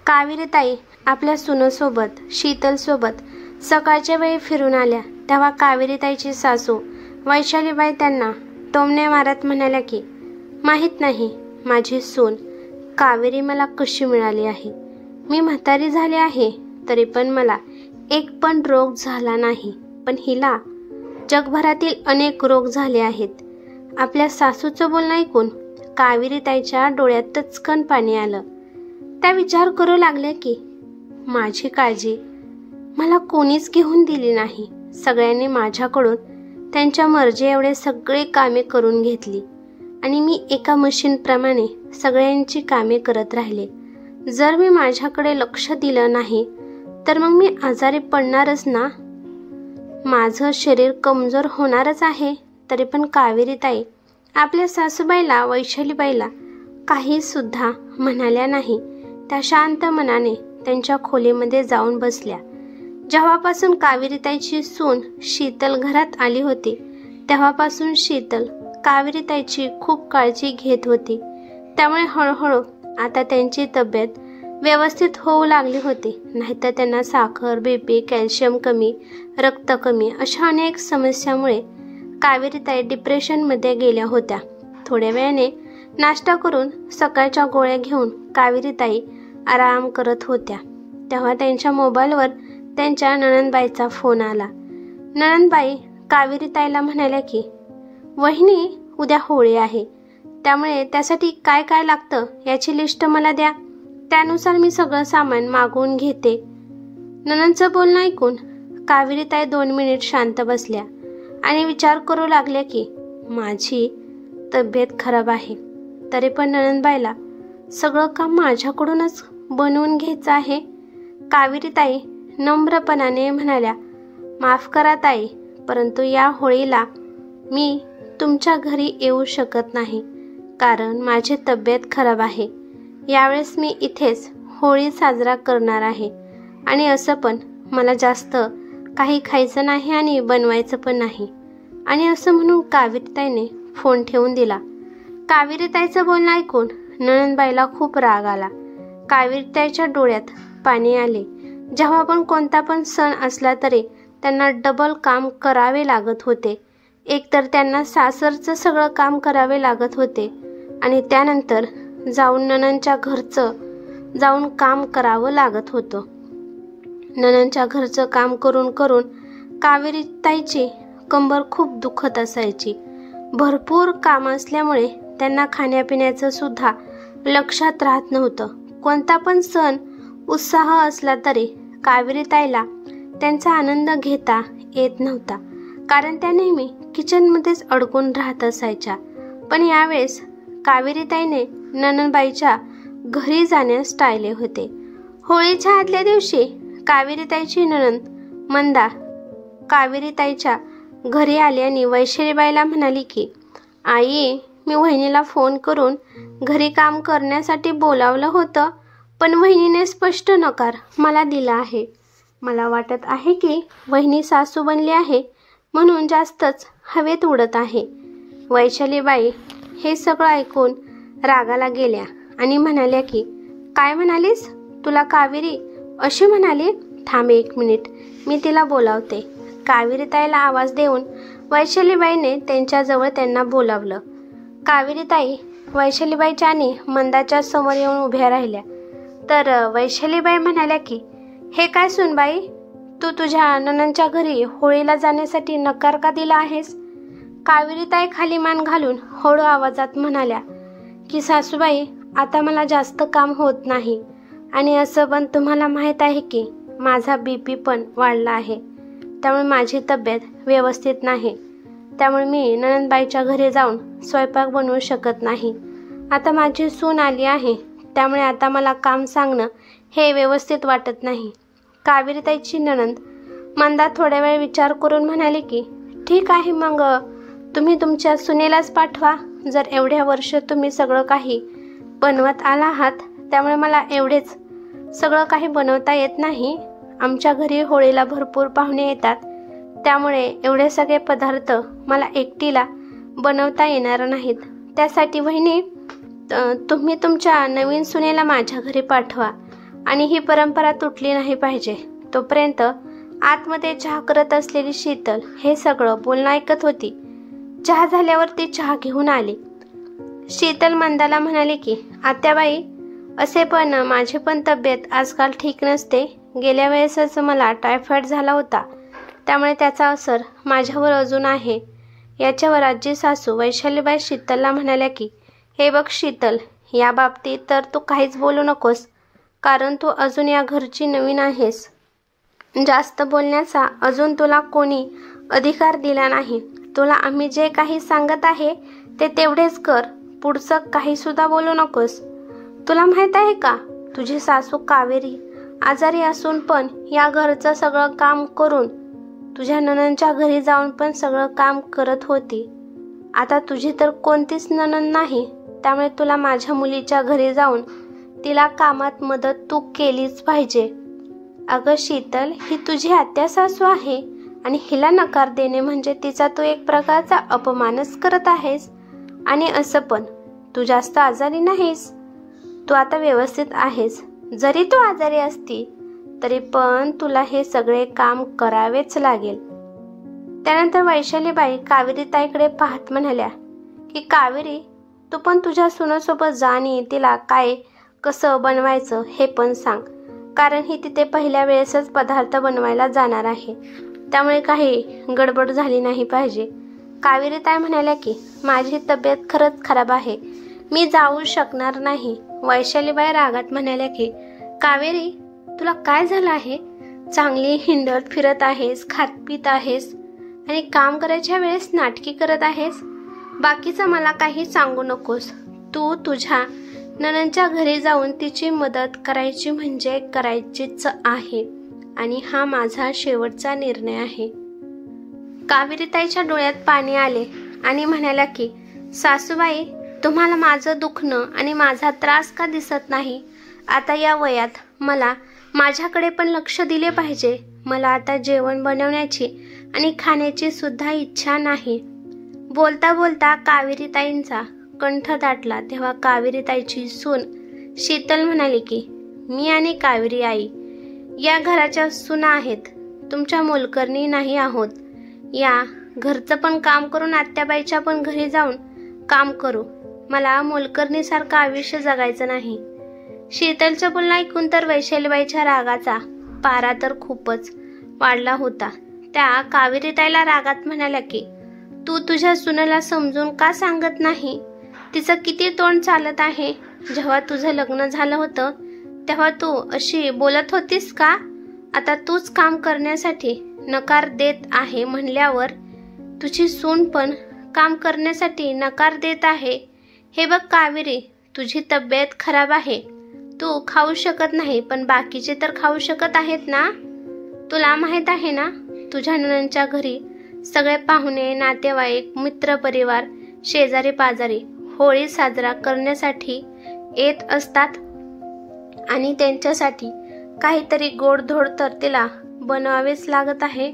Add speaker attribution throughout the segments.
Speaker 1: कावेरीताई आपल्या सुनेसोबत शीतलसोबत सकाळच्या वेळी फिरून आल्या तेव्हा कावेरीताईची सासू वैशालीबाई त्यांना टोमणे मारत म्हणाल्या की माहीत नाही माझी सून कावेरी मला कशी मिळाली आहे. मी म्हातारी झाली आहे तरी पण मला एक पण रोग झाला नाही, पण हिला जगभरातील अनेक रोग झाले आहेत. आपल्या सासूचं बोलणं ऐकून कावेरीताईच्या डोळ्यात टचकन पाणी आलं. त्या विचार करू लागल्या की माझी काळजी मला कोणीच घेऊन दिली नाही. सगळ्यांनी माझ्याकडून त्यांच्या मर्जी एवढे सगळे कामे करून घेतली आणि मी एका मशीनप्रमाणे सगळ्यांची कामे करत राहिले. जर मी माझ्याकडे लक्ष दिलं नाही तर मग मी आजारी पडणारच ना. माझं शरीर कमजोर होणारच आहे. तरी पण कावेरीताई आपल्या सासूबाईला वैशालीबाईला काही सुद्धा म्हणाल्या नाही. त्या शांत मनाने त्यांच्या खोलीमध्ये जाऊन बसल्या. जेव्हापासून कावेरीताईची सून शीतल घरात आली होती तेव्हापासून शीतल कावेरीताईची खूप काळजी घेत होती. त्यामुळे हळूहळू आता त्यांची तब्येत व्यवस्थित होऊ लागली होती. नाहीतर त्यांना साखर, बीपी, कॅल्शियम कमी, रक्त कमी अशा अनेक समस्यामुळे कावेरीताई डिप्रेशनमध्ये गेल्या होत्या. थोड्या वेळाने नाश्ता करून सकाळच्या गोळ्या घेऊन कावेरीताई आराम करत होत्या तेव्हा त्यांच्या मोबाईलवर त्यांच्या नणंदबाईचा फोन आला. नणंदबाई कावेरीताईला म्हणाल्या की वहिनी उद्या होळी आहे, त्यामुळे त्यासाठी काय काय लागतं याची लिस्ट मला द्या, त्यानुसार मी सगळं सामान मागवून घेते. नणंदचं बोलणं ऐकून कावेरीताई 2 मिनिट शांत बसल्या आणि विचार करू लागल्या की माझी तब्येत खराब आहे तरी पण नणंदबाईला सगळं काम माझ्याकडूनच बनवून घ्यायचं आहे. कावेरीताई नम्रपणाने म्हणाल्या माफ करा ताई, परंतु या होळीला मी तुमच्या घरी येऊ शकत नाही कारण माझी तब्येत खराब आहे. यावेळेस मी इथेच होळी साजरा करणार आहे आणि असं पण मला जास्त काही खायचं नाही आणि बनवायचं पण नाही. आणि असं म्हणून कावेरीताईने फोन ठेवून दिला. कावेरीताईचं बोलणं ऐकून नणंदबाईला खूप राग आला. कावेरीताईच्या डोळ्यात पाणी आले. जेव्हा पण कोणता पण सण असला तरी त्यांना डबल काम करावे लागत होते. एकतर त्यांना सासरचं सगळं काम करावे लागत होते आणि त्यानंतर जाऊन नणंदच्या घरचं जाऊन काम करावं लागत होतं. नणंदच्या घरचं काम करून करून कावेरीताईची कंबर खूप दुखत असायची. भरपूर काम असल्यामुळे त्यांना खाण्यापिण्याचं सुद्धा लक्षात राहत नव्हतं. कोणता पण सण उत्साह असला तरी कावेरीताईला त्यांचा आनंद घेता येत नव्हता कारण त्या नेहमी किचनमध्येच अडकून राहत असायच्या. पण यावेळेस कावेरीताईने नणंदबाईच्या घरी जाण्यास टाळले होते. होळीच्या आदल्या दिवशी कावेरीताईची नणंद मंदा कावेरीताईच्या घरी आली आणि वैशालीबाईला म्हणाली की आई, मी वहिनीला फोन करून घरी काम करण्यासाठी बोलावलं होतं, पण वहिनीने स्पष्ट नकार मला दिला आहे. मला वाटत आहे की वहिनी सासू बनली आहे म्हणून जास्तच हवेत उडत आहे. वैशालीबाई हे सगळं ऐकून रागाला गेल्या आणि म्हणाल्या की काय म्हणालीस? तुला कावेरी अशी म्हणाली? थांब 1 मिनिट, मी तिला बोलावते. कावेरीताईला आवाज देऊन वैशालीबाईने त्यांच्याजवळ त्यांना बोलावलं. कावेरीताई वैशालीबाईच्या आणि मंदाच्या समोर येऊन उभ्या राहिल्या. तर वैशालीबाई म्हणाल्या की हे काय सुनबाई, तू तुझ्या नणंदच्या घरी होळीला जाण्यासाठी नकार का दिला आहेस? कावेरीताई खाली मान घालून हळू आवाजात म्हणाल्या की सासूबाई, आता मला जास्त काम होत नाही आणि असं पण तुम्हाला माहीत आहे की माझा बीपी पण वाढला आहे, त्यामुळे माझी तब्येत व्यवस्थित नाही. त्यामुळे मी नणंदबाईच्या घरी जाऊन स्वयंपाक बनवू शकत नाही. आता माझी सून आली आहे त्यामुळे आता मला काम सांगणं हे व्यवस्थित वाटत नाही. कावेरीताईची नणंद मंदा थोड्या वेळ विचार करून म्हणाली की ठीक आहे, मग तुम्ही तुमच्या सुनेलाच पाठवा. जर एवढ्या वर्ष तुम्ही सगळं काही बनवत आला आहात त्यामुळे मला एवढेच सगळं काही बनवता येत नाही. आमच्या घरी होळीला भरपूर पाहुणे येतात त्यामुळे एवढे सगळे पदार्थ मला एकटीला बनवता येणार नाहीत. त्यासाठी वहिनी तुम्ही तुमच्या नवीन सुनेला माझ्या घरी पाठवा आणि ही परंपरा तुटली नाही पाहिजे. तोपर्यंत आतमध्ये चहा करत असलेली शीतल हे सगळं बोलणं ऐकत होती. चहा झाल्यावर ती चहा घेऊन आली. शीतल मंदाला म्हणाली की आत्याबाई, असे पण माझी पण तब्येत आजकाल ठीक नसते. गेल्या वेळेसच मला टायफॉइड झाला होता, त्यामुळे त्याचा असर माझ्यावर अजून आहे. याच्यावर आजी सासू वैशालीबाई शीतलला म्हणाल्या की हे बघ शीतल, या बाबतीत तर तू काहीच बोलू नकोस, कारण तू अजून या घरची नवीन आहेस. जास्त बोलण्याचा अजून तुला कोणी अधिकार दिला नाही. तुला आम्ही जे काही सांगत आहे ते तेवढेच कर, पुढचं काही सुद्धा बोलू नकोस. तुला माहित आहे का, तुझी सासू कावेरी आजारी असून पण या घरचं सगळं काम करून तुझ्या नणंदच्या घरी जाऊन पण सगळं काम करत होती. आता तुझी तर कोणतीच नणंद नाही, त्यामुळे तुला माझ्या मुलीच्या घरी जाऊन तिला कामात मदत तू केलीच पाहिजे. अगं शीतल, ही तुझी आत्या सासू आहे आणि हिला नकार देणे म्हणजे तिचा तू एक प्रकारचा अपमानच करत आहेस. आणि असं पण तू जास्त आजारी नाहीस, तू आता व्यवस्थित आहेस. जरी तू आजारी असती तरी पण तुला हे सगळे काम करावेच लागेल. त्यानंतर वैशालीबाई कावेरीताईकडे पाहत म्हणाल्या की कावेरी, तू पण तुझ्या सुनेसोबत जा आणि तिला काय कसं बनवायचं हे पण सांग, कारण ही तिथे पहिल्या वेळेसच पदार्थ बनवायला जाणार आहे, त्यामुळे काही गडबड झाली नाही पाहिजे. कावेरीताई म्हणाल्या की माझी तब्येत खरंच खराब आहे, मी जाऊ शकणार नाही. वैशालीबाई रागात म्हणाल्या की कावेरी, तुला काय झालं आहे? चांगली हिंडत फिरत आहेस, खात पित आहेस आणि काम करायच्या वेळेस नाटकी करत आहेस. बाकीचं मला काही सांगू नकोस. तू तुझ्या नणंदच्या घरी जाऊन तिची मदत करायची म्हणजे करायचीच आहे आणि हा माझा शेवटचा निर्णय आहे. कावेरीताईच्या डोळ्यात पाणी आले आणि म्हणाल्या की सासूबाई, तुम्हाला माझं दुखणं आणि माझा त्रास का दिसत नाही? आता या वयात मला माझ्याकडे पण लक्ष दिले पाहिजे. मला आता जेवण बनवण्याची आणि खाण्याची सुद्धा इच्छा नाही. बोलता बोलता कावेरीताईंचा कंठ दाटला तेव्हा कावेरीताईची सून शीतल म्हणाली की मी आणि कावेरी आई या घराच्या सुना आहेत, तुमच्या मोलकरणी नाही आहोत. या घरचं पण काम करून आत्याबाईच्या पण घरी जाऊन काम करू. मला मोलकरणीसारखं आयुष्य जगायचं नाही. शीतलचं बोलणं ऐकून तर वैशालीबाईच्या रागाचा पारा तर खूपच वाढला होता. त्या कावेरीताईला रागात म्हणाल्या की तू तुझ्या सुनेला समजून का सांगत नाही? तिचं किती तोंड चालत आहे. जेव्हा तुझं लग्न झालं होतं तेव्हा तू अशी बोलत होतीस का? आता तूच काम करण्यासाठी नकार देत आहे म्हणल्यावर तुझी सून पण काम करण्यासाठी नकार देत आहे. हे बघ कावेरी, तुझी तब्येत खराब आहे, तू खाऊ शकत नाही, पण बाकीचे तर खाऊ शकत आहेत ना? तुला माहित आहे ना, तुझ्या नणंदच्या घरी सगळे पाहुणे, नातेवाईक, मित्रपरिवार, शेजारी पाजारी होळी साजरा करण्यासाठी येत असतात आणि त्यांच्यासाठी काहीतरी गोडधोड तर तिला बनवावेच लागत आहे.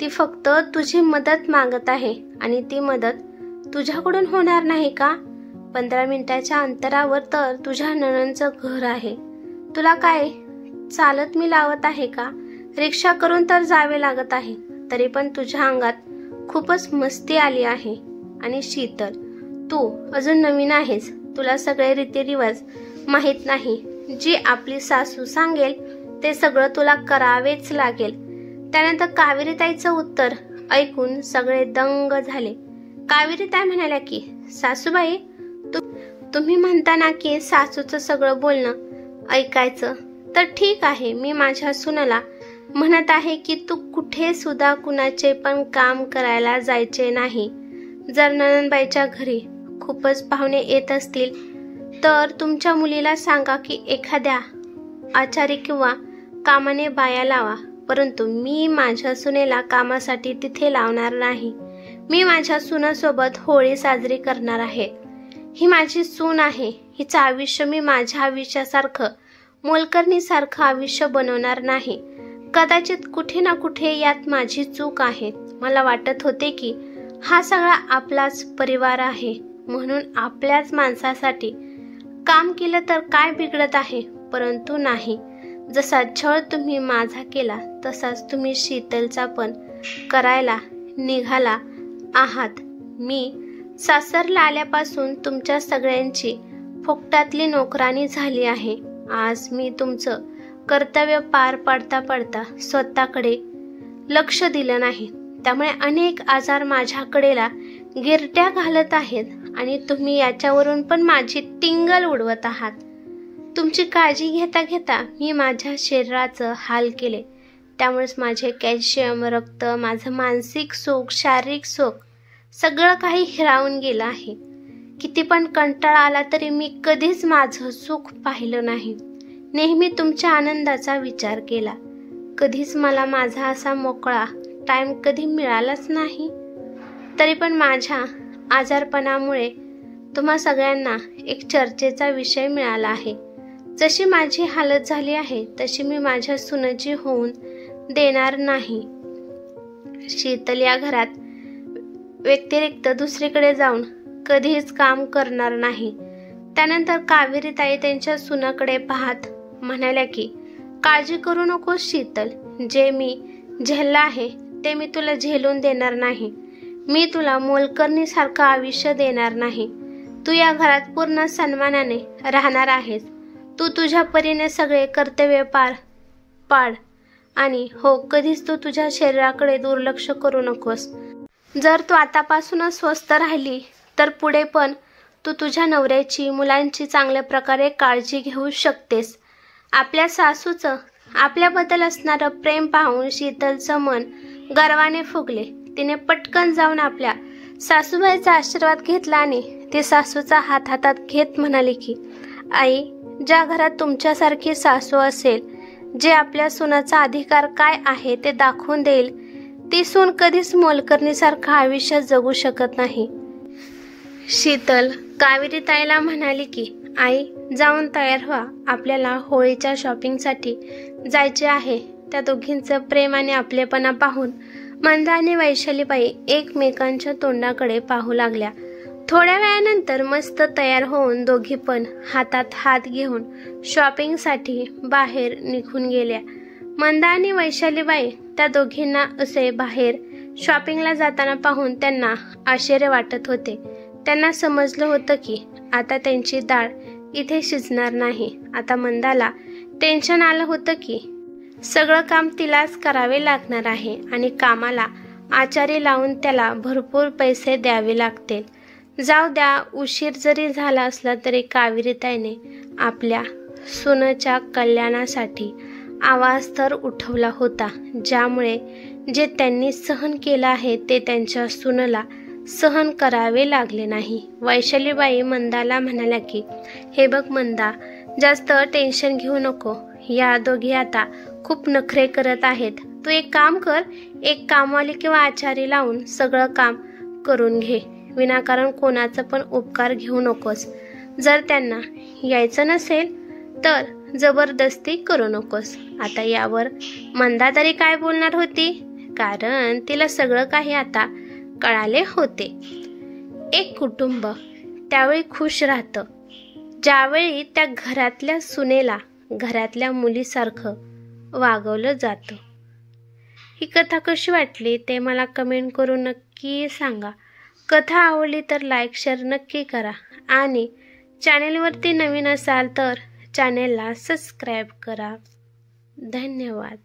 Speaker 1: ती फक्त तुझी मदत मागत आहे आणि ती मदत तुझ्याकडून होणार नाही का? 15 मिनिटाच्या अंतरावर तर तुझ्या नणंदचं घर आहे. तुला काय चालत मी लावत आहे का? रिक्षा करून तर जावे लागत आहे, तरी पण तुझ्या अंगात खूपच मस्ती आली आहे. आणि शीतल, तू अजून नवीन आहेस, तुला सगळे रीतिरिवाज माहीत नाही. जी आपली सासू सांगेल ते सगळं तुला करावेच लागेल. त्यानंतर कावेरीताईचं उत्तर ऐकून सगळे दंग झाले. कावेरीताई म्हणाल्या की सासूबाई, तुम्ही म्हणता ना की सासूचं सगळं बोलणं ऐकायचं, तर ठीक आहे. मी माझ्या सुनेला म्हणत आहे की तू कुठे सुद्धा कुणाचे पण काम करायला जायचे नाही. जर नणंदबाईच्या घरी खूपच पाहुणे येत असतील तर तुमच्या मुलीला सांगा की एखाद्या आचारी किंवा कामाने बाया लावा, परंतु मी माझ्या सुनेला कामासाठी तिथे लावणार नाही. मी माझ्या सुनासोबत होळी साजरी करणार आहे. ही माझी सून आहे, हिचं आयुष्य मी माझ्या आयुष्यासारखं मोलकरणीसारखं आयुष्य बनवणार नाही. कदाचित कुठे ना कुठे यात माझी चूक आहे. मला वाटत होते की हा सगळा आपलाच परिवार आहे, म्हणून आपल्याच माणसासाठी काम केलं तर काय बिघडत आहे, परंतु नाही. जसा छळ तुम्ही माझा केला तसाच तुम्ही शीतलचा पण करायला निघाला आहात. मी सासरला आल्यापासून तुमच्या सगळ्यांची फुकटातली नोकरानी झाली आहे. आज मी तुमचं कर्तव्य पार पाडता पाडता स्वतःकडे लक्ष दिलं नाही, त्यामुळे अनेक आजार माझ्याकडेला गिरट्या घालत आहेत आणि तुम्ही याच्यावरून पण माझी टिंगल उडवत आहात. तुमची काळजी घेता घेता मी माझ्या शरीराचं हाल केले, त्यामुळेच माझे कॅल्शियम, रक्त, माझं मानसिक सुख, शारीरिक सुख सगळं काही हिरावून गेलं आहे. किती पण कंटाळा आला तरी मी कधीच माझं सुख पाहिलं नाही. नेहमी तुमच्या आनंदाचा विचार केला. कधीच मला माझा असा मोकळा टाइम कधी मिळालाच नाही. तरी पण माझ्या आजारपणामुळे तुम्हा सगळ्यांना एक चर्चेचा विषय मिळाला आहे. जशी माझी हालत झाली आहे तशी मी माझ्या सुनेची होऊन देणार नाही. शीतल या घरात व्यतिरिक्त दुसरीकडे जाऊन कधीच काम करणार नाही. त्यानंतर कावेरीताई त्यांच्या सुनाकडे पाहत म्हणाल्या की काळजी करू नको शीतल, जे मी झेललं आहे ते मी तुला झेलून देणार नाही. मी तुला मोलकरणीसारखं आयुष्य देणार नाही. तू या घरात पूर्ण सन्मानाने राहणार आहेस. तू तुझ्या परीने सगळे कर्तव्य पार पाड आणि हो, कधीच तू तुझ्या शरीराकडे दुर्लक्ष करू नकोस. जर तू आतापासूनच स्वस्थ राहिली तर पुढे पण तू तुझ्या नवऱ्याची, मुलांची चांगल्या प्रकारे काळजी घेऊ शकतेस. आपल्या सासूचं आपल्याबद्दल असणारं प्रेम पाहून शीतलचं मन गर्वाने फुगले. तिने पटकन जाऊन आपल्या सासूबाईचा आशीर्वाद घेतला आणि ती सासूचा हात हातात घेत म्हणाली की आई, ज्या घरात तुमच्यासारखी सासू असेल, जे आपल्या सुनाचा अधिकार काय आहे ते दाखवून देईल, ती सून कधीच मोलकरणीसारखं आयुष्य जगू शकत नाही. शीतल कावेरीताईला म्हणाली की आई, जाऊन तयार व्हा, आपल्याला होळीच्या शॉपिंगसाठी जायचे आहे. त्या दोघींचं प्रेम आणि आपलेपणा पाहून मंदा आणि वैशालीबाई एकमेकांच्या तोंडाकडे पाहू लागल्या. थोड्या वेळानंतर मस्त तयार होऊन दोघी पण हातात हात घेऊन शॉपिंगसाठी बाहेर निघून गेल्या. मंदा आणि वैशालीबाई त्या दोघींना असे बाहेर शॉपिंगला जाताना पाहून त्यांना आश्चर्य वाटत होते. त्यांना समजलं होतं की आता त्यांची डाळ इथे शिजणार नाही. आता मंदाला टेन्शन आलं होतं की सगळं काम तिलाच करावे लागणार आहे आणि कामाला आचारी लावून त्याला भरपूर पैसे द्यावे लागतील. जाऊ द्या, उशीर जरी झाला असला तरी कावेरीताईने आपल्या सुनेच्या कल्याणासाठी आवाज तर उठवला होता, ज्यामुळे जे त्यांनी सहन केलं आहे ते त्यांच्या सुनेला सहन करावे लागले नाही. वैशालीबाई मंदाला म्हणाल्या की हे बघ मंदा, जास्त टेन्शन घेऊ नको. या दोघी आता खूप नखरे करत आहेत. तू एक काम कर, एक कामवाली किंवा आचारी लावून सगळं काम करून घे. विनाकारण कोणाचं पण उपकार घेऊ नकोस. जर त्यांना यायचं नसेल तर जबरदस्ती करू नकोस. आता यावर मंदा तरी काय बोलणार होती, कारण तिला सगळं काही आता कळाले होते. एक कुटुंब त्यावेळी खुश राहतं ज्यावेळी त्या घरातल्या सुनेला घरातल्या मुलीसारखं वागवलं जातं. ही कथा कशी वाटली ते मला कमेंट करून नक्की सांगा. कथा आवडली तर लाईक शेअर नक्की करा आणि चॅनेलवरती नवीन असाल तर चॅनेलला सबस्क्राईब करा. धन्यवाद.